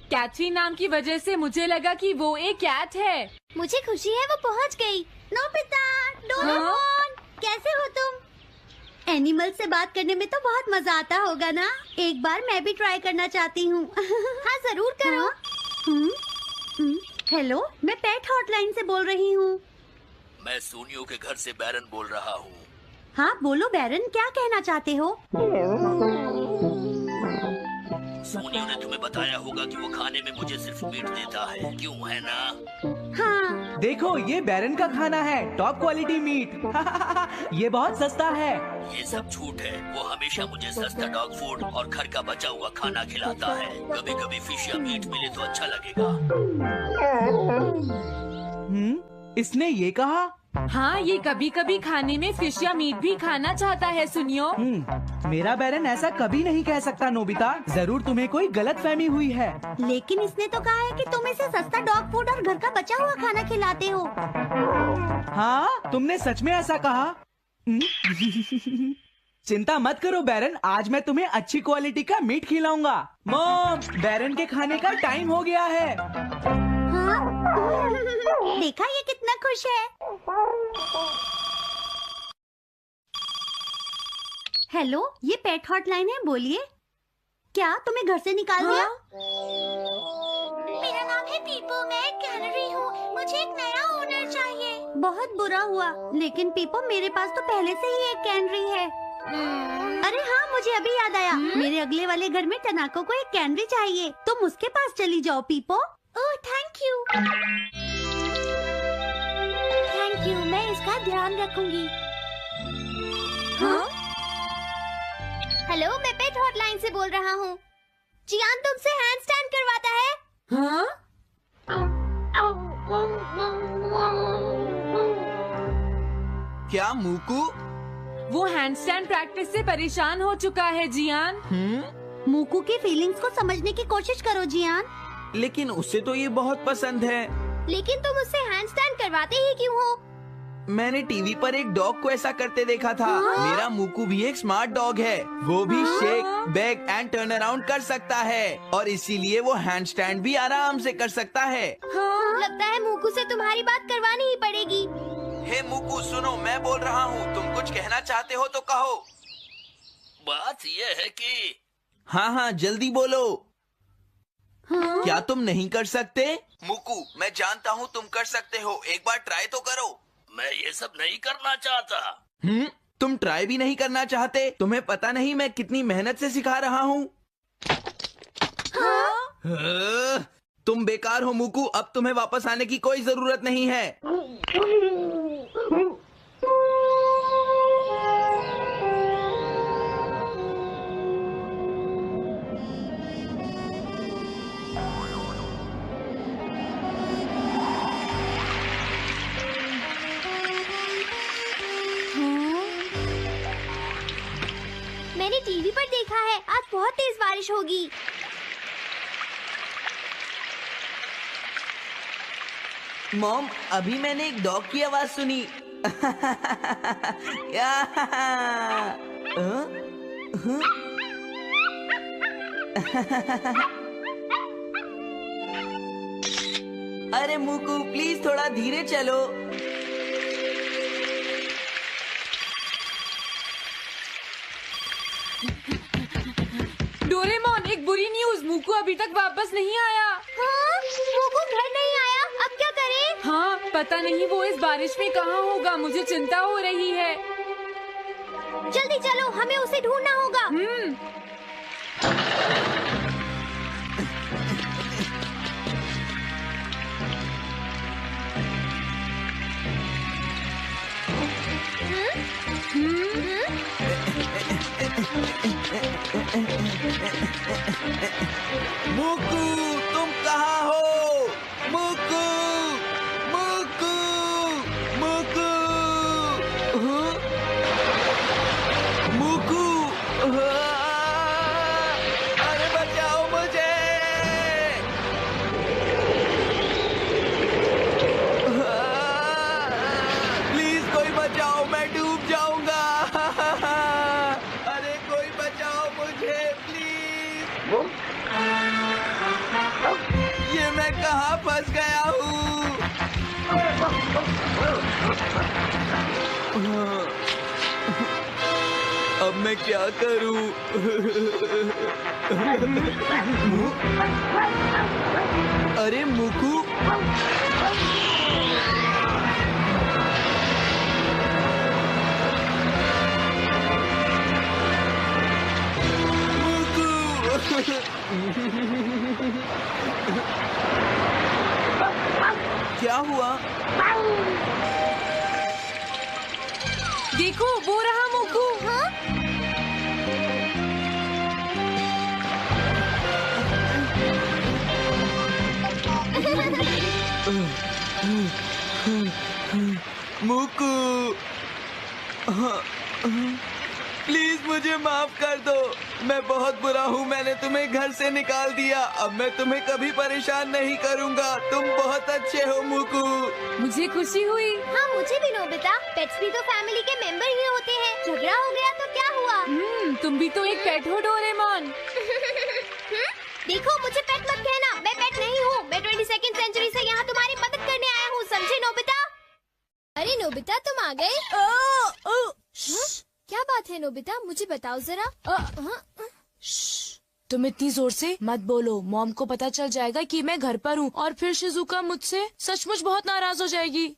Catherine नाम की वजह से मुझे लगा कि वो एक कैट है। मुझे खुशी है वो पहुंच गई। नोबिता, डोरेमोन, कैसे हो तुम? एनिमल से बात करने में तो बहुत मजा आता होगा ना? एक बार मैं भी ट्राई करना चाहती हूँ। हाँ जरूर करो। हेलो, मैं पेट हॉटलाइन से बोल रही हूँ। मैं सोनियो के घर से बैरन बोल रहा हूँ। हाँ बोलो बैरन, क्या कहना चाहते हो? सोनियो ने तुम्हें बताया होगा कि वो खाने में मुझे सिर्फ मीट देता है, क्यों है ना? हाँ। देखो ये बैरन का खाना है, टॉप क्वालिटी मीट। ये बहुत सस्ता है। ये सब झूठ है। वो हमेशा मुझे सस्ता डॉग फूड और घर का बचा हुआ खाना खिलाता है। कभी कभी फिश या मीट मिले तो अच्छा लगेगा। इसने ये कहा? हाँ, ये कभी कभी खाने में फिश या मीट भी खाना चाहता है। सुनियो, मेरा बैरन ऐसा कभी नहीं कह सकता नोबिता। जरूर तुम्हें कोई गलतफहमी हुई है। लेकिन इसने तो कहा है कि तुम इसे सस्ता डॉग फूड और घर का बचा हुआ खाना खिलाते हो। हाँ, तुमने सच में ऐसा कहा? चिंता मत करो बैरन, आज मैं तुम्हें अच्छी क्वालिटी का मीट खिलाऊंगा। मॉम, बैरन के खाने का टाइम हो गया है। हाँ? देखा ये कितना खुश है। हेलो, ये पेट हॉटलाइन है, बोलिए। क्या तुम्हें घर से निकाल दिया? मेरा नाम है पीपो, मैं एक कैनरी हूँ। मुझे एक नया ओनर चाहिए। बहुत बुरा हुआ, लेकिन पीपो मेरे पास तो पहले से ही एक कैनरी है। अरे हाँ, मुझे अभी याद आया। मेरे अगले वाले घर में टनाको को एक कैनरी चाहिए। तुम उसके पास चली जाओ पीपो। Oh thank you. Thank you, मैं इसका ध्यान रखूंगी। हाँ? हेलो, मैं पेट हॉटलाइन से बोल रहा हूँ। जियान तुमसे हैंड स्टैंड करवाता है। हाँ? क्या मूकू? वो हैंडस्टैंड प्रैक्टिस से परेशान हो चुका है जियान। मूकू की फीलिंग्स को समझने की कोशिश करो जियान। लेकिन उसे तो ये बहुत पसंद है। लेकिन तुम उससे हैंड स्टैंड करवाते ही क्यों हो? मैंने टीवी पर एक डॉग को ऐसा करते देखा था। मेरा मूकू भी एक स्मार्ट डॉग है। वो भी shake, back and turn around कर सकता है और इसीलिए वो हैंड स्टैंड भी आराम से कर सकता है। लगता है मूकू से तुम्हारी बात करवानी ही पड़ेगी। हे मूकू सुनो, मैं बोल रहा हूँ, तुम कुछ कहना चाहते हो तो कहो। बात ये है कि हाँ हाँ जल्दी बोलो। क्या तुम नहीं कर सकते? मूकू, मैं जानता हूँ तुम कर सकते हो, एक बार ट्राई तो करो। मैं ये सब नहीं करना चाहता। तुम ट्राई भी नहीं करना चाहते? तुम्हें पता नहीं मैं कितनी मेहनत से सिखा रहा हूँ। तुम बेकार हो मूकू, अब तुम्हें वापस आने की कोई जरूरत नहीं है। मैंने टीवी पर देखा है, आज बहुत तेज बारिश होगी। मॉम, अभी मैंने एक डॉग की आवाज सुनी। अरे मूकू प्लीज थोड़ा धीरे चलो। डोरेमोन, एक बुरी न्यूज, मूकू अभी तक वापस नहीं आया। हाँ? मूकू घर नहीं आया, अब क्या करें? हाँ, पता नहीं वो इस बारिश में कहाँ होगा, मुझे चिंता हो रही है। जल्दी चलो, हमें उसे ढूंढना होगा। मूकू, तुम कहाँ हो? मूकू, मूकू, मूकू, मूकू, अरे बचाओ मुझे। प्लीज कोई बचाओ, मैं डूब जाऊंगा। अरे कोई बचाओ मुझे प्लीज। मैं क्या करूं? अरे मुकू, क्या हुआ? देखो वो रहा मुकू। हाँ? मुकू, प्लीज मुझे माफ कर दो। मैं बहुत बुरा हूँ, मैंने तुम्हें घर से निकाल दिया। अब मैं तुम्हें कभी परेशान नहीं करूँगा। तुम बहुत अच्छे हो मुकू। मुझे खुशी हुई। हाँ मुझे भी नोबिता। पेट्स भी तो फैमिली के मेंबर ही होते हैं। झगड़ा हो गया तो क्या हुआ? तुम भी तो एक पेट हो डोरेमोन। देखो मुझे पेट मत कहना, मैं पेट नहीं हूँ। मैं 22वीं सेंचुरी से यहाँ तुम्हारी मदद करने आया हूँ, समझे नोबिता? अरे नोबिता तुम आ गए? क्या बात है नोबिता, मुझे बताओ जरा। तुम इतनी जोर से मत बोलो, मॉम को पता चल जाएगा कि मैं घर पर हूँ और फिर शिजुका मुझसे सचमुच बहुत नाराज हो जाएगी।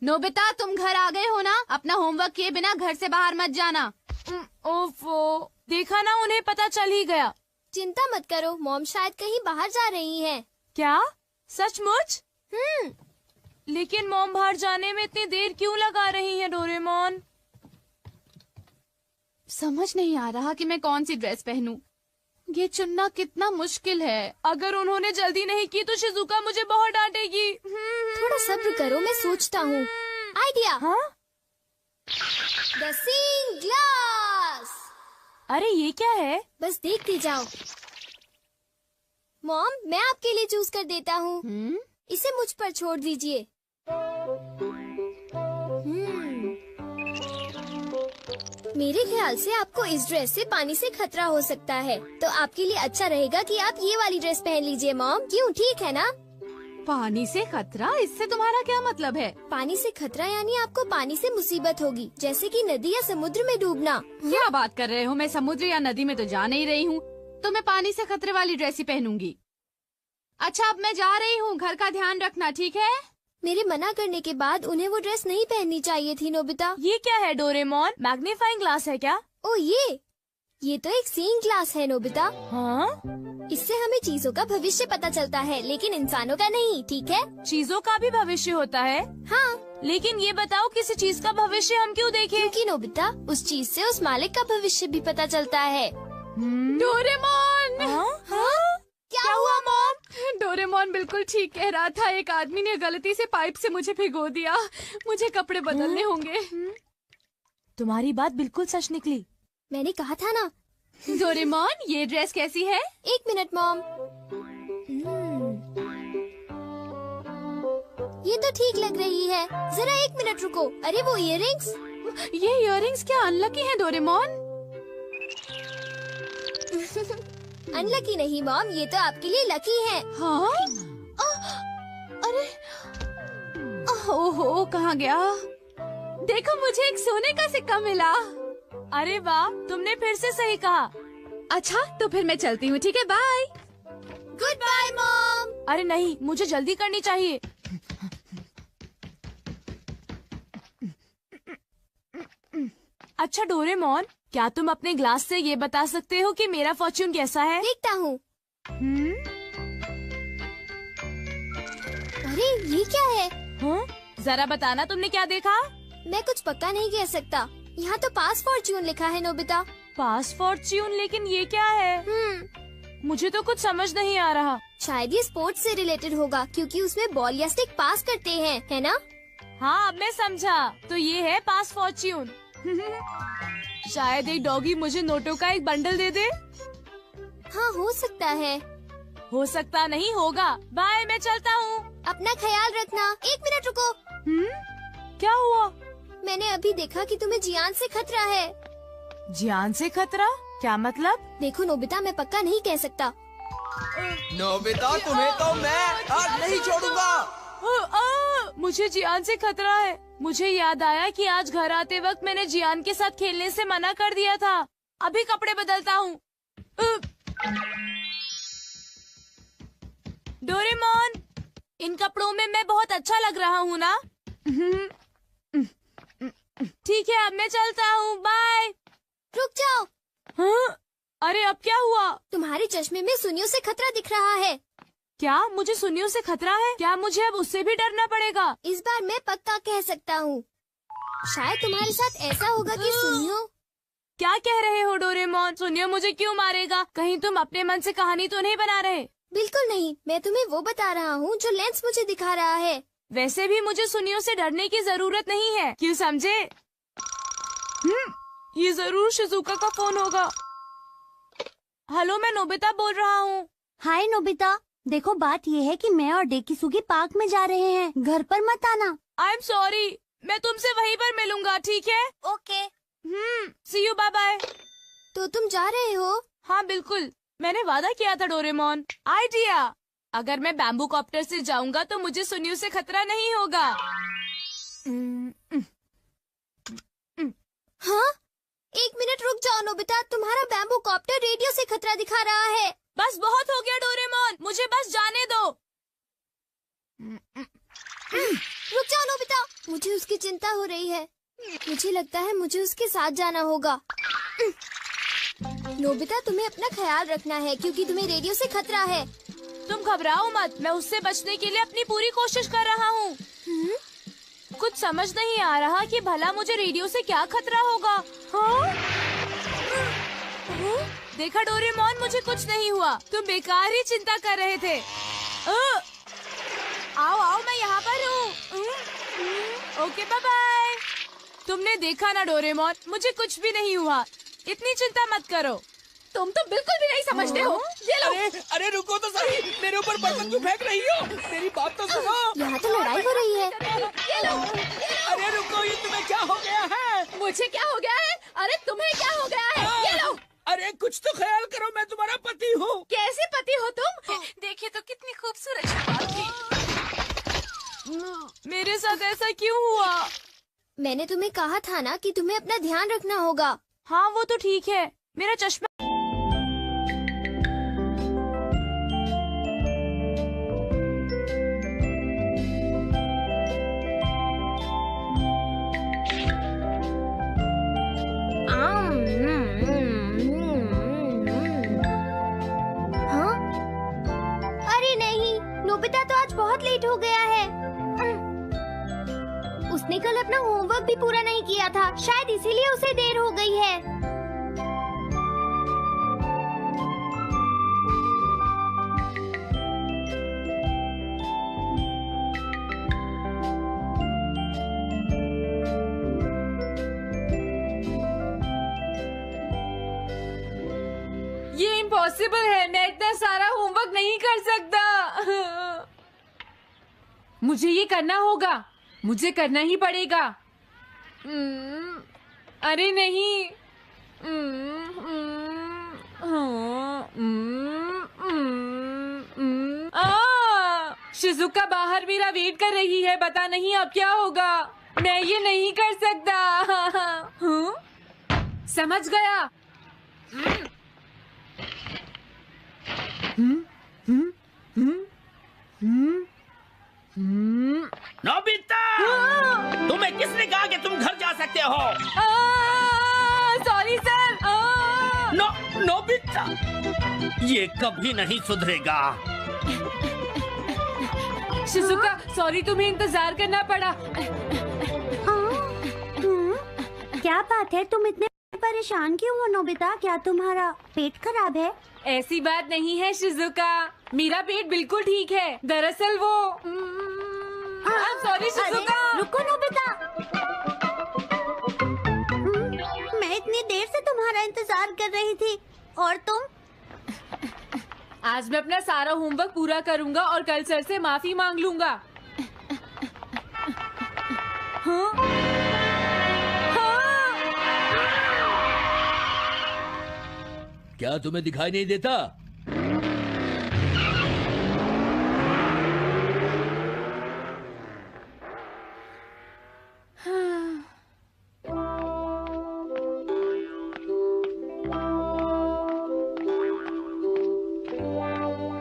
नोबिता तुम घर आ गए हो ना? अपना होमवर्क किए बिना घर से बाहर मत जाना। ओफो, देखा ना, उन्हें पता चल ही गया। चिंता मत करो, मॉम शायद कहीं बाहर जा रही हैं। क्या सचमुच? लेकिन मॉम बाहर जाने में इतनी देर क्यों लगा रही है डोरेमोन? समझ नहीं आ रहा कि मैं कौन सी ड्रेस पहनूं। ये चुनना कितना मुश्किल है। अगर उन्होंने जल्दी नहीं की तो शिजुका मुझे बहुत डांटेगी। थोड़ा सब्र करो, मैं सोचता हूँ। आइडिया। हाँ? The seeing glass. अरे ये क्या है? बस देखते जाओ। मॉम मैं आपके लिए चूज कर देता हूँ। इसे मुझ पर छोड़ दीजिए। मेरे ख्याल से आपको इस ड्रेस से पानी से खतरा हो सकता है, तो आपके लिए अच्छा रहेगा कि आप ये वाली ड्रेस पहन लीजिए मॉम। क्यों, ठीक है ना? पानी से खतरा? इससे तुम्हारा क्या मतलब है? पानी से खतरा यानी आपको पानी से मुसीबत होगी, जैसे कि नदी या समुद्र में डूबना। क्या बात कर रहे हो? मैं समुद्र या नदी में तो जा नहीं रही हूँ, तो मैं पानी से खतरे वाली ड्रेस ही पहनूंगी। अच्छा अब मैं जा रही हूँ, घर का ध्यान रखना, ठीक है? मेरे मना करने के बाद उन्हें वो ड्रेस नहीं पहननी चाहिए थी नोबिता। ये क्या है डोरेमोन? मैग्नीफाइंग ग्लास है क्या? ओ ये तो एक सीइंग ग्लास है नोबिता। हाँ? इससे हमें चीजों का भविष्य पता चलता है, लेकिन इंसानों का नहीं, ठीक है? चीजों का भी भविष्य होता है? हाँ। लेकिन ये बताओ किसी चीज का भविष्य हम क्यों देखें? क्योंकि नोबिता उस चीज से उस मालिक का भविष्य भी पता चलता है। डोरेमोन! हाँ? क्या हुआ मॉम? डोरेमोन बिल्कुल ठीक कह रहा था। एक आदमी ने गलती से पाइप से मुझे भिगो दिया। मुझे कपड़े बदलने होंगे। तुम्हारी बात बिल्कुल सच निकली। मैंने कहा था ना। डोरेमोन ये ड्रेस कैसी है? 1 मिनट मॉम। ये तो ठीक लग रही है। जरा 1 मिनट रुको। अरे वो इयररिंग्स। ये इयररिंग्स क्या अनलकी हैं डोरेमोन? अनलकी नहीं मॉम, ये तो आपके लिए लकी है। हाँ? अरे ओहो, कहाँ गया? देखो मुझे एक सोने का सिक्का मिला। अरे वाह, तुमने फिर से सही कहा। अच्छा तो फिर मैं चलती हूँ, ठीक है? बाय। Goodbye mom. अरे नहीं, मुझे जल्दी करनी चाहिए। अच्छा डोरेमोन, क्या तुम अपने ग्लास से ये बता सकते हो कि मेरा फॉर्च्यून कैसा है? देखता हूँ। अरे ये क्या है? हाँ? जरा बताना तुमने क्या देखा? मैं कुछ पक्का नहीं कह सकता। यहाँ तो पास फॉर्च्यून लिखा है नोबिता। पास फॉर्च्यून? लेकिन ये क्या है? मुझे तो कुछ समझ नहीं आ रहा। शायद ये स्पोर्ट्स से रिलेटेड होगा, क्योंकि उसमें बॉल या स्टिक पास करते हैं, है ना? हाँ अब मैं समझा। तो ये है पास फॉर्च्यून। शायद एक डॉगी मुझे नोटों का एक बंडल दे दे। हाँ हो सकता है। हो सकता नहीं, होगा। बाय, मैं चलता हूँ। अपना ख्याल रखना। 1 मिनट रुको। क्या हुआ? मैंने अभी देखा कि तुम्हें जियान से खतरा है। जियान से खतरा? क्या मतलब? देखो नोबिता, मैं पक्का नहीं कह सकता। नोबिता तुम्हें तो मैं आज नहीं छोड़ूंगा। मुझे जियान से खतरा है। मुझे याद आया कि आज घर आते वक्त मैंने जियान के साथ खेलने से मना कर दिया था। अभी कपड़े बदलता हूँ। डोरेमोन, इन कपड़ों में मैं बहुत अच्छा लग रहा हूँ ना? ठीक है, अब मैं चलता हूँ। बाय। रुक जाओ। हाँ? अरे अब क्या हुआ? तुम्हारे चश्मे में सुनियों से खतरा दिख रहा है। क्या मुझे सुनियों से खतरा है? क्या मुझे अब उससे भी डरना पड़ेगा? इस बार मैं पक्का कह सकता हूँ। शायद तुम्हारे साथ ऐसा होगा कि सुनियो। क्या कह रहे हो डोरेमोन? सुनियो मुझे क्यों मारेगा? कहीं तुम अपने मन से कहानी तो नहीं बना रहे? बिल्कुल नहीं, मैं तुम्हें वो बता रहा हूँ जो लेंस मुझे दिखा रहा है। वैसे भी मुझे सुनियों से डरने की जरूरत नहीं है, क्यों समझे? ये जरूर शिजुका का फोन होगा। हेलो, मैं नोबिता बोल रहा हूँ। हाय नोबिता, देखो बात ये है कि मैं और डेकिसुगी पार्क में जा रहे हैं। घर पर मत आना। आई एम सॉरी, मैं तुमसे वहीं पर मिलूंगा, ठीक है? Okay. See you, bye bye. तो तुम जा रहे हो? हाँ बिल्कुल, मैंने वादा किया था डोरेमोन। आइडिया, अगर मैं बैम्बू कॉप्टर से जाऊंगा तो मुझे सुनियों से खतरा नहीं होगा। हाँ? 1 मिनट रुक जाओ नोबिता, तुम्हारा बैम्बू कॉप्टर रेडियो से खतरा दिखा रहा है। बस बहुत हो गया डोरेमोन, मुझे बस जाने दो। रुक जाओ नोबिता, मुझे उसकी चिंता हो रही है। मुझे लगता है मुझे उसके साथ जाना होगा। नोबिता, तुम्हें अपना ख्याल रखना है क्योंकि तुम्हें रेडियो से खतरा है। तुम घबराओ मत, मैं उससे बचने के लिए अपनी पूरी कोशिश कर रहा हूँ। कुछ समझ नहीं आ रहा कि भला मुझे रेडियो से क्या खतरा होगा। हाँ? देखा डोरेमोन, मुझे कुछ नहीं हुआ। तुम बेकार ही चिंता कर रहे थे। आओ आओ, मैं यहाँ पर हूँ। Okay, bye bye. तुमने देखा ना डोरेमोन, मुझे कुछ भी नहीं हुआ। इतनी चिंता मत करो। तुम तो बिल्कुल भी नहीं समझते हो। ये लो। अरे रुको तो सही, मेरे ऊपर बर्तन क्यों फेंक रही हो? मेरी बात तो सुनो। यहाँ तो लड़ाई हो रही है। ये लो। अरे रुको, ये तुम्हें क्या हो गया है? मुझे क्या हो गया है? अरे तुम्हें क्या हो गया है? ये लो। अरे कुछ तो ख्याल करो, मैं तुम्हारा पति हूँ। कैसे पति हो तुम? देखिए तो कितनी खूबसूरत शक्ल थी। मेरे साथ ऐसा क्यों हुआ? मैंने तुम्हें कहा था ना कि तुम्हें अपना ध्यान रखना होगा। हाँ वो तो ठीक है, मेरा चश्मा। हाँ? अरे नहीं, नोबिता तो आज बहुत लेट हो गया है। उसने कल अपना होमवर्क भी पूरा नहीं किया था, शायद इसीलिए उसे देर हो गई है। ये इम्पॉसिबल है, मैं इतना सारा होमवर्क नहीं कर सकता। मुझे ये करना होगा, मुझे करना ही पड़ेगा। अरे नहीं। शिजुका बाहर मेरा वेट कर रही है, पता नहीं अब क्या होगा। मैं ये नहीं कर सकता। समझ गया। नोबिता, तुम्हें किसने कहा कि तुम घर जा सकते हो? Sorry sir. नोबिता, ये कभी नहीं सुधरेगा। शिजुका सॉरी, तुम्हें इंतजार करना पड़ा। क्या बात है, तुम इतने परेशान क्यों हो नोबिता? क्या तुम्हारा पेट खराब है? ऐसी बात नहीं है शिजुका, मेरा पेट बिल्कुल ठीक है। दरअसल वो सॉरी शिजुका। रुको नोबिता, मैं इतनी देर से तुम्हारा इंतजार कर रही थी और तुम? आज मैं अपना सारा होमवर्क पूरा करूंगा और कल सर से माफी मांग लूंगा। हाँ? क्या तुम्हें दिखाई नहीं देता?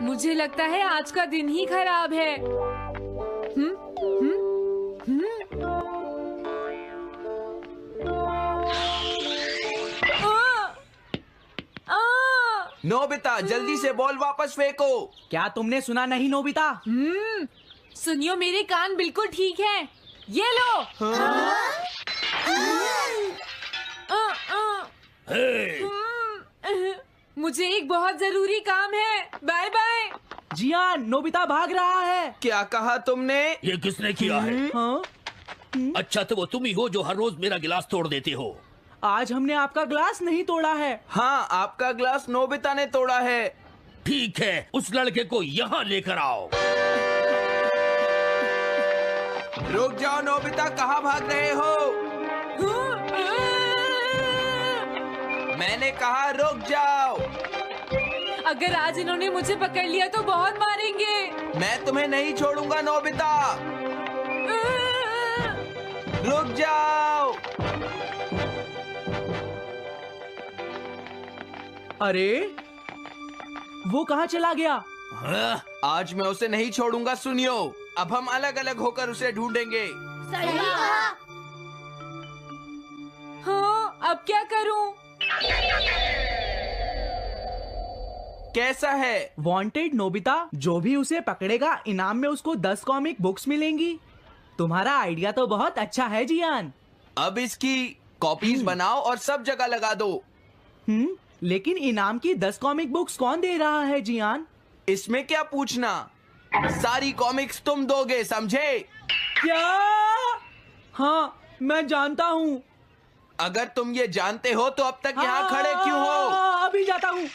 मुझे लगता है आज का दिन ही खराब है। नोबिता जल्दी से बॉल वापस फेंको। क्या तुमने सुना नहीं नोबिता? सुनियो, मेरे कान बिल्कुल ठीक हैं। ये लो। मुझे एक बहुत जरूरी काम है। Bye bye. जियान, नोबिता भाग रहा है। क्या कहा तुमने? ये किसने किया है? हाँ? अच्छा तो वो तुम ही हो जो हर रोज मेरा गिलास तोड़ देते हो। आज हमने आपका ग्लास नहीं तोड़ा है। हाँ, आपका ग्लास नोबिता ने तोड़ा है। ठीक है, उस लड़के को यहाँ लेकर आओ। रुक जाओ नोबिता, कहाँ भाग रहे हो? मैंने कहा रुक जाओ। अगर आज इन्होंने मुझे पकड़ लिया तो बहुत मारेंगे। मैं तुम्हें नहीं छोड़ूंगा नोबिता। रुक जाओ। अरे वो कहाँ चला गया? हाँ? आज मैं उसे नहीं छोड़ूंगा। सुनियो, अब हम अलग अलग होकर उसे ढूंढेंगे। सही कहा। हाँ, अब क्या करूं? कैसा है? वांटेड नोबिता, जो भी उसे पकड़ेगा इनाम में उसको 10 कॉमिक बुक्स मिलेंगी। तुम्हारा आइडिया तो बहुत अच्छा है जियान। अब इसकी कॉपीज बनाओ और सब जगह लगा दो। लेकिन इनाम की 10 कॉमिक बुक्स कौन दे रहा है जियान? इसमें क्या पूछना, सारी कॉमिक्स तुम दोगे, समझे? क्या? हाँ, मैं जानता हूँ। अगर तुम ये जानते हो तो अब तक यहाँ खड़े क्यों हो? अभी जाता हूँ।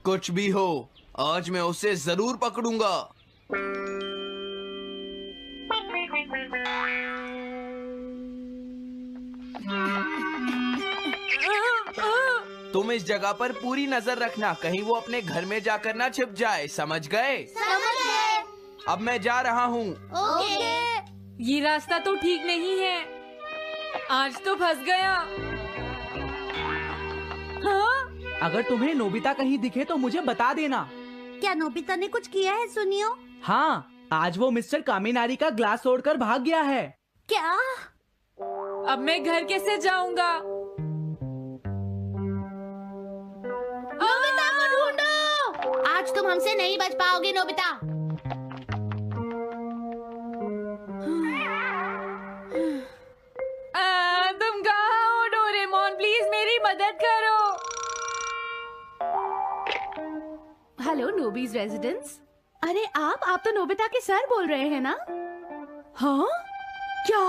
कुछ भी हो, आज मैं उसे जरूर पकड़ूंगा। तुम इस जगह पर पूरी नजर रखना, कहीं वो अपने घर में जाकर ना छिप जाए, समझ गए? समझ गए। अब मैं जा रहा हूँ। ओके। ये रास्ता तो ठीक नहीं है। आज तो फंस गया। हाँ? अगर तुम्हें नोबिता कहीं दिखे तो मुझे बता देना। क्या नोबिता ने कुछ किया है सुनियो? हाँ, आज वो मिस्टर कामिनारी का ग्लास तोड़कर भाग गया है। क्या? अब मैं घर कैसे जाऊंगा? नोबिता को ढूंढो। आज तुम हमसे नहीं बच पाओगे नोबिता। तुम कहाँ हो डोरेमोन? प्लीज मेरी मदद करो। Hello Nobi's residence. अरे आप तो नोबिता के सर बोल रहे हैं ना? हाँ? क्या?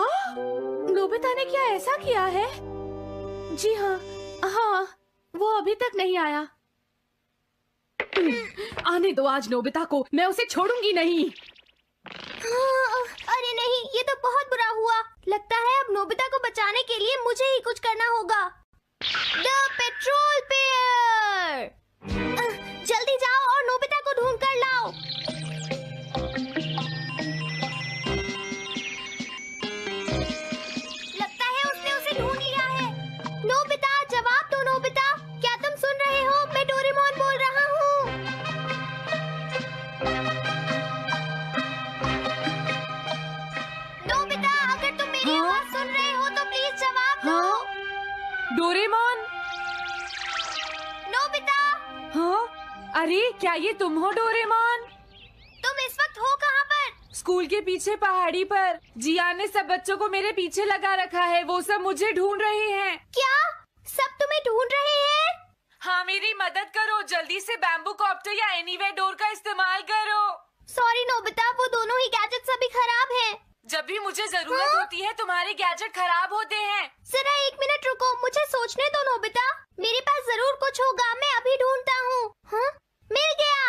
नोबिता ने क्या ऐसा किया है? जी हाँ, हाँ, वो अभी तक नहीं आया। आने दो आज नोबिता को, मैं उसे छोड़ूंगी नहीं। अरे नहीं, ये तो बहुत बुरा हुआ। लगता है अब नोबिता को बचाने के लिए मुझे ही कुछ करना होगा। द पेट्रोल पेयर, जल्दी जाओ और नोबिता को ढूंढ कर लाओ। लगता है उसने उसे ढूंढ लिया है। नोबिता, जवाब दो नोबिता, क्या तुम सुन रहे हो? मैं डोरेमोन बोल रहा हूँ। नोबिता, अगर तुम मेरी आवाज सुन रहे हो तो प्लीज जवाब दो। डोरेमोन? नोबिता, हाँ? अरे क्या ये तुम हो डोरेमोन? तुम इस वक्त हो कहाँ पर? स्कूल के पीछे पहाड़ी पर। जियान ने सब बच्चों को मेरे पीछे लगा रखा है। वो सब मुझे ढूंढ रहे हैं। क्या? सब तुम्हें ढूंढ रहे हैं? हाँ, मेरी मदद करो। जल्दी से बैम्बू कॉप्टर या एनीवेयर डोर का इस्तेमाल करो। सॉरी नोबिता, वो दोनों ही गैजेट्स अभी खराब हैं। जब भी मुझे जरूरत होती है तुम्हारे गैजेट खराब होते हैं। जरा 1 मिनट रुको, मुझे सोचने दो नोबिता। मेरे पास जरूर कुछ होगा, मैं अभी ढूंढता हूँ। हाँ? मिल गया।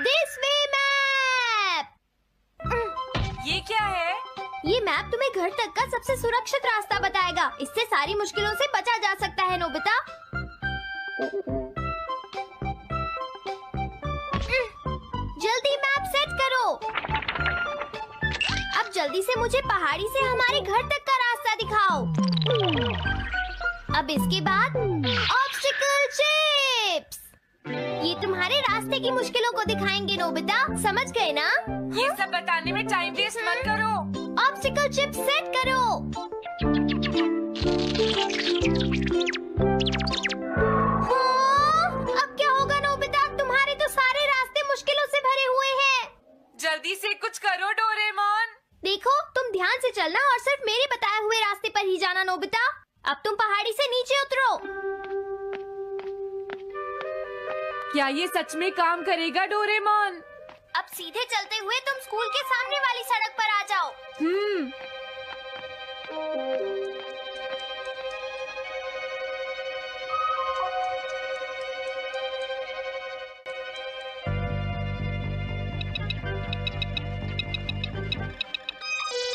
This way map. ये क्या है? ये मैप तुम्हें घर तक का सबसे सुरक्षित रास्ता बताएगा। इससे सारी मुश्किलों से बचा जा सकता है नोबिता। जल्दी मैप सेट करो। अब जल्दी से मुझे पहाड़ी से हमारे घर तक का रास्ता दिखाओ। अब इसके बाद ऑब्स्टिकल चिप्स। ये तुम्हारे रास्ते की मुश्किलों को दिखाएंगे नोबिता, समझ गए ना? ये सब बताने में टाइम वेस्ट मत करो। ऑब्स्टिकल चिप सेट करो। हाँ, अब क्या होगा नोबिता? तुम्हारे तो सारे रास्ते मुश्किलों से भरे हुए हैं। जल्दी से कुछ करो डोरेमोन। देखो, तुम ध्यान से चलना और सिर्फ मेरे बताए हुए रास्ते पर ही जाना नोबिता। अब तुम पहाड़ी से नीचे उतरो। क्या ये सच में काम करेगा डोरेमोन? अब सीधे चलते हुए तुम स्कूल के सामने वाली सड़क पर आ जाओ।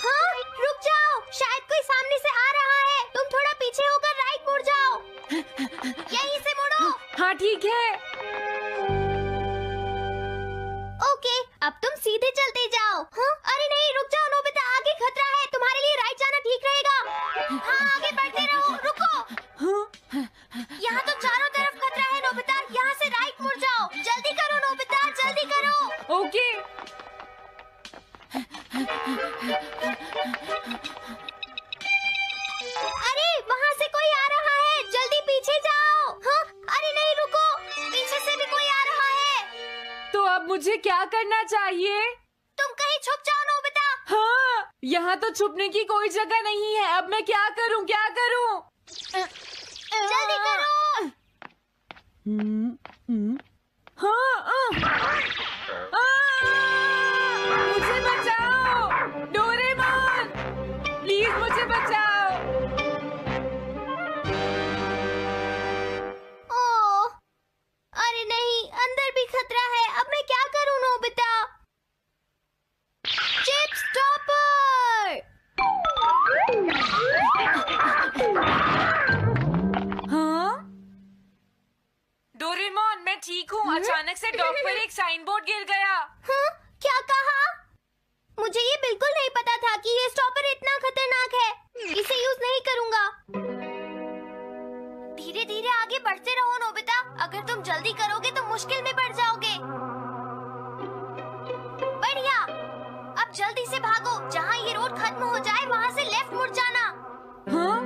हाँ, रुक जाओ, शायद कोई सामने से आ रहा है। तुम थोड़ा पीछे होकर राइट मुड़ जाओ। यहीं से मुड़ो। हाँ ठीक है। ओके, अब तुम सीधे चलते जाओ। हाँ? अरे नहीं, रुक जाओ नोबिता, आगे खतरा है। तुम्हारे लिए राइट जाना ठीक रहेगा। हाँ, आगे बढ़ते रहो। रुको, यहाँ तो चारों तरफ खतरा है नोबिता। यहाँ से राइट मुड़ जाओ। जल्दी करो नोबिता, जल्दी करो। ओके। अरे वहाँ से कोई आ रहा है, जल्दी पीछे जाओ। हाँ? अरे नहीं, रुको, पीछे से भी कोई आ रहा है। तो अब मुझे क्या करना चाहिए? तुम कहीं छुप जाओ नोबिता। हाँ, यहाँ तो छुपने की कोई जगह नहीं है। अब मैं क्या करूँ, क्या करूँ? जल्दी करो। मुझे बचाओ डोरेमोन, प्लीज मुझे बचाओ। ओह, अरे नहीं, अंदर भी खतरा है। अब मैं क्या करूं नोबिता? Chip stopper. हाँ? डोरेमोन, मैं ठीक हूँ। अचानक से डॉग पर एक साइन बोर्ड गिर गया। हाँ? क्या कहा? मुझे ये बिल्कुल नहीं पता था कि ये स्टॉपर इतना खतरनाक है। इसे यूज नहीं करूंगा। धीरे धीरे आगे बढ़ते रहो नोबिता। अगर तुम जल्दी करोगे तो मुश्किल में पड़ जाओगे। बढ़िया, अब जल्दी से भागो। जहाँ ये रोड खत्म हो जाए वहाँ से लेफ्ट मुड़ जाना। हाँ?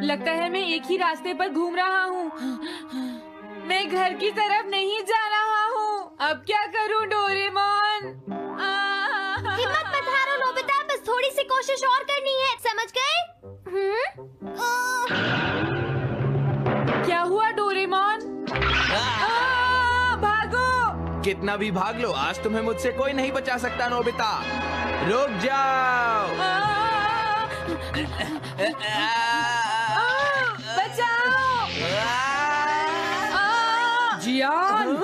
लगता है मैं एक ही रास्ते पर घूम रहा हूँ। मैं घर की तरफ नहीं जा रहा हूँ। अब क्या करूँ डोरेमोन? हिम्मत मत हारो नोबिता, बस थोड़ी सी कोशिश और करनी है, समझ गए? क्या हुआ डोरेमोन? भागो! कितना भी भाग लो, आज तुम्हें मुझसे कोई नहीं बचा सकता नोबिता। रुक जाओ। बचाओ! जियान!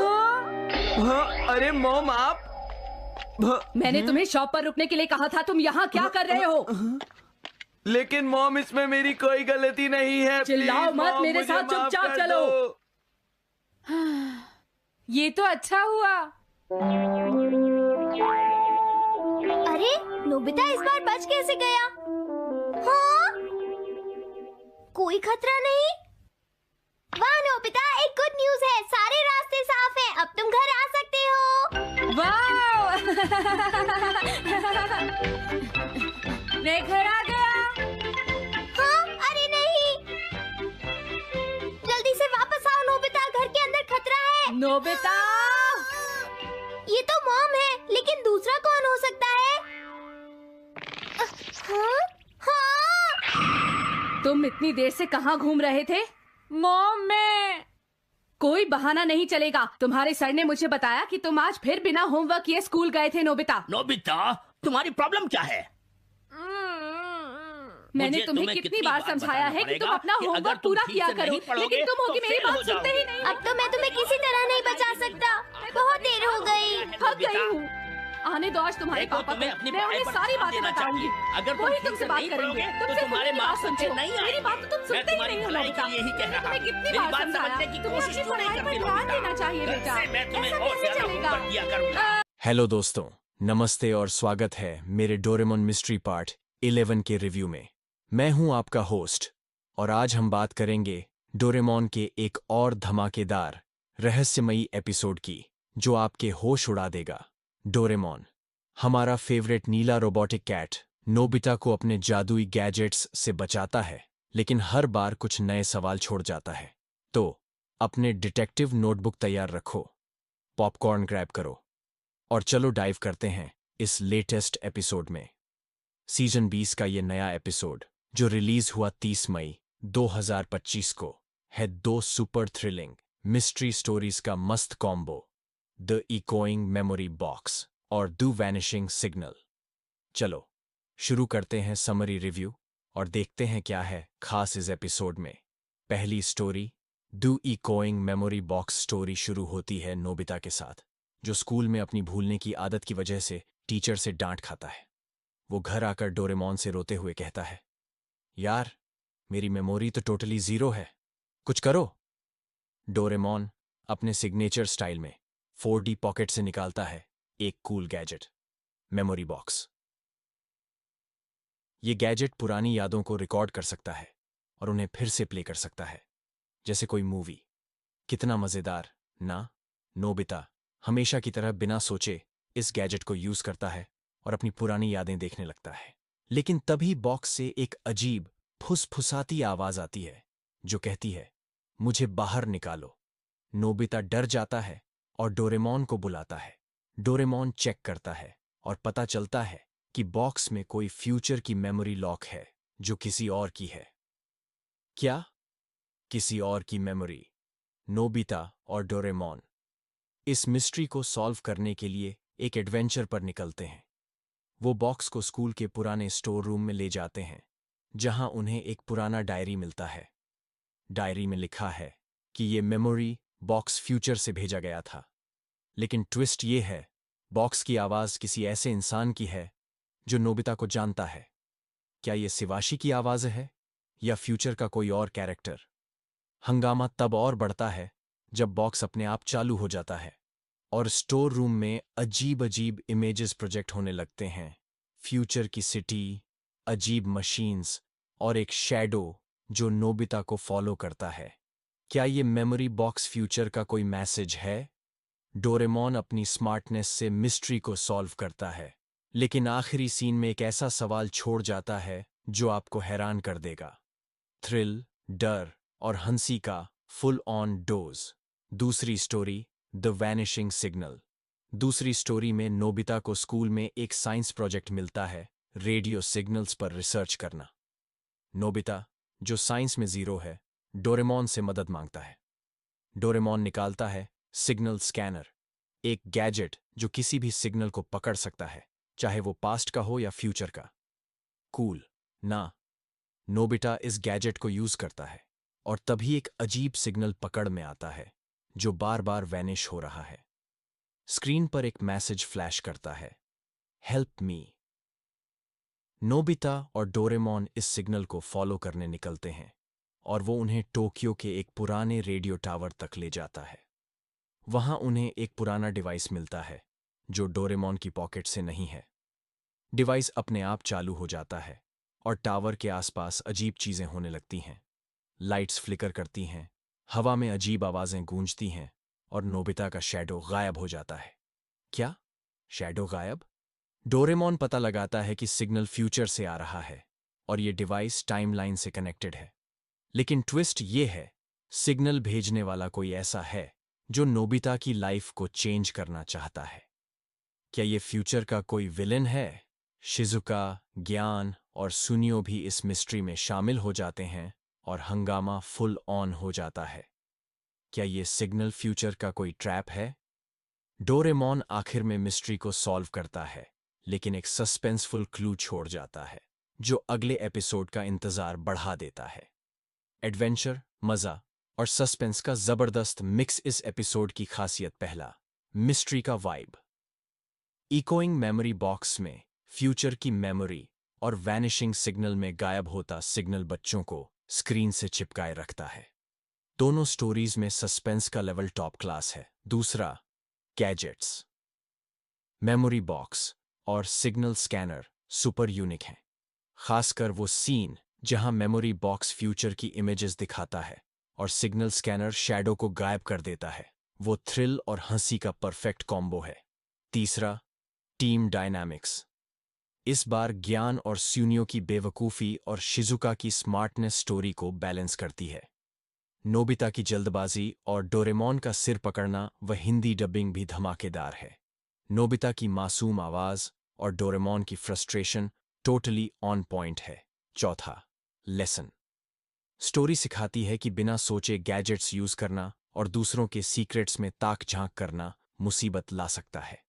हाँ, अरे मॉम आप। मैंने तुम्हें शॉप पर रुकने के लिए कहा था। तुम यहाँ क्या कर रहे हो? लेकिन मॉम, इसमें मेरी कोई गलती नहीं है। चिल्लाओ प्लीज, मत, मॉम, मेरे मुझे साथ माफ चुपचाप कर चलो। दो। ये तो अच्छा हुआ। अरे नोबिता इस बार बच कैसे गया? हाँ? कोई खतरा नहीं? वाह नोबिता, एक गुड न्यूज है। सारे रास्ते साफ हैं। अब तुम घर आ सकते हो। वाह! मैं घर आ गया। हाँ? अरे नहीं, जल्दी से वापस आओ नोबिता, घर के अंदर खतरा है। नोबिता! ये तो मॉम है, लेकिन दूसरा कौन हो सकता है? हाँ? हाँ? तुम इतनी देर से कहाँ घूम रहे थे? मॉम, मैं। कोई बहाना नहीं चलेगा। तुम्हारे सर ने मुझे बताया कि तुम आज फिर बिना होमवर्क किए स्कूल गए थे नोबिता। नोबिता, तुम्हारी प्रॉब्लम क्या है? मैंने मुझे तुम्हें कितनी बार समझाया है कि तुम अपना होमवर्क पूरा किया करो, लेकिन तुम हो कि मेरी बात सुनते ही नहीं। अब तो मैं तुम्हें किसी तरह नहीं बचा सकता। बहुत देर हो गई। थक गई हूँ। आने दो आज तुम्हारे देखो, पापा तुम्हें को। अपनी मैं उन्हें पढ़ाई पर सारी ध्यान बातें देना बताऊंगी। चाहिए। अगर तुम वही ठीक तुमसे से बात नहीं करेंगे। पढ़ोगे, तुम तो सिर्फ तुम्हारे मेरी बात मार्क्स सुनते अच्छे हो। नहीं मेरी आएंगे। बात तो तुम मैं सुनते ही तुम्हारी नहीं हो भलाई नोबिता। के लिए ही कह मैंने रहा तुम्हें हूँ। कितनी मेरी बार बात समझाया समझने की तुम कोशिश अपनी क्यों नहीं पढ़ाई पर करती ध्यान नोबिता? देना चाहिए कल बेटा। से मैं तुम्हें ऐसा और कैसे ज्यादा चलेगा? होमवर्क दिया करूंगा। हेलो दोस्तों, नमस्ते और स्वागत है मेरे डोरेमोन मिस्ट्री पार्ट 11 के रिव्यू में। मैं हूं आपका होस्ट और आज हम बात करेंगे डोरेमोन के एक और धमाकेदार रहस्यमयी एपिसोड की जो आपके होश उड़ा देगा। डोरेमोन, हमारा फेवरेट नीला रोबोटिक कैट, नोबिता को अपने जादुई गैजेट्स से बचाता है, लेकिन हर बार कुछ नए सवाल छोड़ जाता है। तो अपने डिटेक्टिव नोटबुक तैयार रखो, पॉपकॉर्न ग्रैब करो और चलो डाइव करते हैं इस लेटेस्ट एपिसोड में। सीजन 20 का ये नया एपिसोड जो रिलीज हुआ 30 मई 2025 को है दो सुपर थ्रिलिंग मिस्ट्री स्टोरीज का मस्त combo, the echoing memory box और द वैनिशिंग सिग्नल। चलो शुरू करते हैं समरी रिव्यू और देखते हैं क्या है खास इस एपिसोड में। पहली story, the echoing memory box story शुरू होती है नोबिता के साथ, जो स्कूल में अपनी भूलने की आदत की वजह से टीचर से डांट खाता है। वो घर आकर डोरेमोन से रोते हुए कहता है, यार मेरी मेमोरी तो टोटली जीरो है, कुछ करो। डोरेमोन अपने सिग्नेचर स्टाइल में 4D पॉकेट से निकालता है एक कूल गैजेट, मेमोरी बॉक्स। ये गैजेट पुरानी यादों को रिकॉर्ड कर सकता है और उन्हें फिर से प्ले कर सकता है जैसे कोई मूवी। कितना मजेदार ना? नोबिता हमेशा की तरह बिना सोचे इस गैजेट को यूज करता है और अपनी पुरानी यादें देखने लगता है। लेकिन तभी बॉक्स से एक अजीब फुसफुसाती आवाज आती है जो कहती है, मुझे बाहर निकालो। नोबिता डर जाता है और डोरेमोन को बुलाता है। डोरेमोन चेक करता है और पता चलता है कि बॉक्स में कोई फ्यूचर की मेमोरी लॉक है जो किसी और की है। क्या? किसी और की मेमोरी? नोबिता और डोरेमोन इस मिस्ट्री को सॉल्व करने के लिए एक एडवेंचर पर निकलते हैं। वो बॉक्स को स्कूल के पुराने स्टोर रूम में ले जाते हैं, जहां उन्हें एक पुराना डायरी मिलता है। डायरी में लिखा है कि ये मेमोरी बॉक्स फ्यूचर से भेजा गया था। लेकिन ट्विस्ट ये है, बॉक्स की आवाज किसी ऐसे इंसान की है जो नोबिता को जानता है। क्या ये शिवाशी की आवाज है या फ्यूचर का कोई और कैरेक्टर? हंगामा तब और बढ़ता है जब बॉक्स अपने आप चालू हो जाता है और स्टोर रूम में अजीब अजीब इमेजेस प्रोजेक्ट होने लगते हैं। फ्यूचर की सिटी, अजीब मशीन्स और एक शैडो जो नोबिता को फॉलो करता है। क्या ये मेमोरी बॉक्स फ्यूचर का कोई मैसेज है? डोरेमोन अपनी स्मार्टनेस से मिस्ट्री को सॉल्व करता है, लेकिन आखिरी सीन में एक ऐसा सवाल छोड़ जाता है जो आपको हैरान कर देगा। थ्रिल, डर और हंसी का फुल ऑन डोज। दूसरी स्टोरी, द वैनिशिंग सिग्नल। दूसरी स्टोरी में नोबिता को स्कूल में एक साइंस प्रोजेक्ट मिलता है, रेडियो सिग्नल्स पर रिसर्च करना। नोबिता, जो साइंस में जीरो है, डोरेमोन से मदद मांगता है। डोरेमोन निकालता है सिग्नल स्कैनर, एक गैजेट जो किसी भी सिग्नल को पकड़ सकता है, चाहे वो पास्ट का हो या फ्यूचर का। कूल ना? नोबिता इस गैजेट को यूज करता है और तभी एक अजीब सिग्नल पकड़ में आता है जो बार बार वैनिश हो रहा है। स्क्रीन पर एक मैसेज फ्लैश करता है, हेल्प मी। नोबिता और डोरेमोन इस सिग्नल को फॉलो करने निकलते हैं और वो उन्हें टोक्यो के एक पुराने रेडियो टावर तक ले जाता है। वहां उन्हें एक पुराना डिवाइस मिलता है जो डोरेमोन की पॉकेट से नहीं है। डिवाइस अपने आप चालू हो जाता है और टावर के आसपास अजीब चीजें होने लगती हैं। लाइट्स फ्लिकर करती हैं, हवा में अजीब आवाजें गूंजती हैं और नोबिता का शैडो गायब हो जाता है। क्या? शैडो गायब? डोरेमोन पता लगाता है कि सिग्नल फ्यूचर से आ रहा है और ये डिवाइस टाइमलाइन से कनेक्टेड है। लेकिन ट्विस्ट ये है, सिग्नल भेजने वाला कोई ऐसा है जो नोबिता की लाइफ को चेंज करना चाहता है। क्या ये फ्यूचर का कोई विलेन है? शिजुका, ज्ञान और सुनियो भी इस मिस्ट्री में शामिल हो जाते हैं और हंगामा फुल ऑन हो जाता है। क्या ये सिग्नल फ्यूचर का कोई ट्रैप है? डोरेमोन आखिर में मिस्ट्री को सॉल्व करता है, लेकिन एक सस्पेंसफुल क्लू छोड़ जाता है जो अगले एपिसोड का इंतजार बढ़ा देता है। एडवेंचर, मजा और सस्पेंस का जबरदस्त मिक्स इस एपिसोड की खासियत। पहला, मिस्ट्री का वाइब। इकोइंग मेमोरी बॉक्स में फ्यूचर की मेमोरी और वैनिशिंग सिग्नल में गायब होता सिग्नल बच्चों को स्क्रीन से चिपकाए रखता है। दोनों स्टोरीज में सस्पेंस का लेवल टॉप क्लास है। दूसरा, गैजेट्स। मेमोरी बॉक्स और सिग्नल स्कैनर सुपर यूनिक हैं, खासकर वो सीन जहां मेमोरी बॉक्स फ्यूचर की इमेजेस दिखाता है और सिग्नल स्कैनर शैडो को गायब कर देता है। वो थ्रिल और हंसी का परफेक्ट कॉम्बो है। तीसरा, टीम डायनामिक्स। इस बार ज्ञान और स्यूनियो की बेवकूफ़ी और शिजुका की स्मार्टनेस स्टोरी को बैलेंस करती है। नोबिता की जल्दबाजी और डोरेमोन का सिर पकड़ना व हिंदी डबिंग भी धमाकेदार है। नोबिता की मासूम आवाज़ और डोरेमोन की फ्रस्ट्रेशन टोटली ऑन पॉइंट है। चौथा, लेसन। स्टोरी सिखाती है कि बिना सोचे गैजेट्स यूज करना और दूसरों के सीक्रेट्स में ताक झांक करना मुसीबत ला सकता है।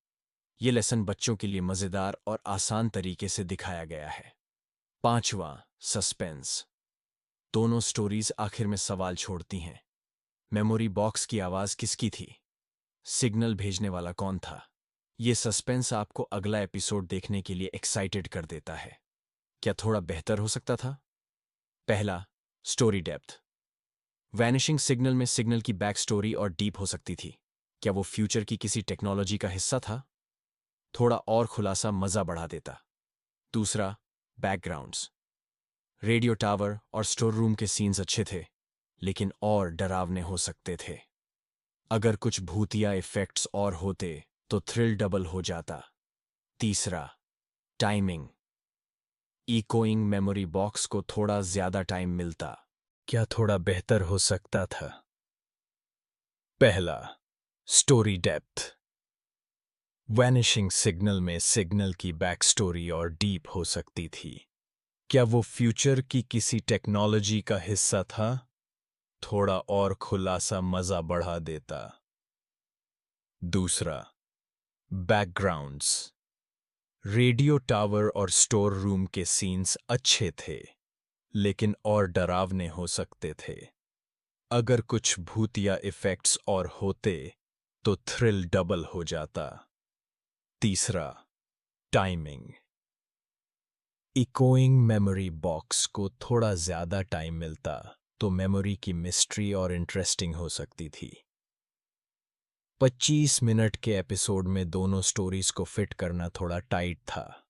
ये लेसन बच्चों के लिए मजेदार और आसान तरीके से दिखाया गया है। पांचवा, सस्पेंस। दोनों स्टोरीज आखिर में सवाल छोड़ती हैं। मेमोरी बॉक्स की आवाज किसकी थी? सिग्नल भेजने वाला कौन था? ये सस्पेंस आपको अगला एपिसोड देखने के लिए एक्साइटेड कर देता है। क्या थोड़ा बेहतर हो सकता था? पहला, स्टोरी डेप्थ। वैनिशिंग सिग्नल में सिग्नल की बैक स्टोरी और डीप हो सकती थी। क्या वो फ्यूचर की किसी टेक्नोलॉजी का हिस्सा था? थोड़ा और खुलासा मजा बढ़ा देता। दूसरा, बैकग्राउंड्स। रेडियो टावर और स्टोर रूम के सीन्स अच्छे थे, लेकिन और डरावने हो सकते थे। अगर कुछ भूतिया इफेक्ट्स और होते तो थ्रिल डबल हो जाता। तीसरा, टाइमिंग। इकोइंग मेमोरी बॉक्स को थोड़ा ज्यादा टाइम मिलता। क्या थोड़ा बेहतर हो सकता था? पहला, स्टोरी डेप्थ। वैनिशिंग सिग्नल में सिग्नल की बैक स्टोरी और डीप हो सकती थी। क्या वो फ्यूचर की किसी टेक्नोलॉजी का हिस्सा था? थोड़ा और खुलासा मजा बढ़ा देता। दूसरा, बैकग्राउंड्स। रेडियो टावर और स्टोर रूम के सीन्स अच्छे थे, लेकिन और डरावने हो सकते थे। अगर कुछ भूतिया इफेक्ट्स और होते तो थ्रिल डबल हो जाता। तीसरा, टाइमिंग। इकोइंग मेमोरी बॉक्स को थोड़ा ज्यादा टाइम मिलता तो मेमोरी की मिस्ट्री और इंटरेस्टिंग हो सकती थी। 25 मिनट के एपिसोड में दोनों स्टोरीज को फिट करना थोड़ा टाइट था।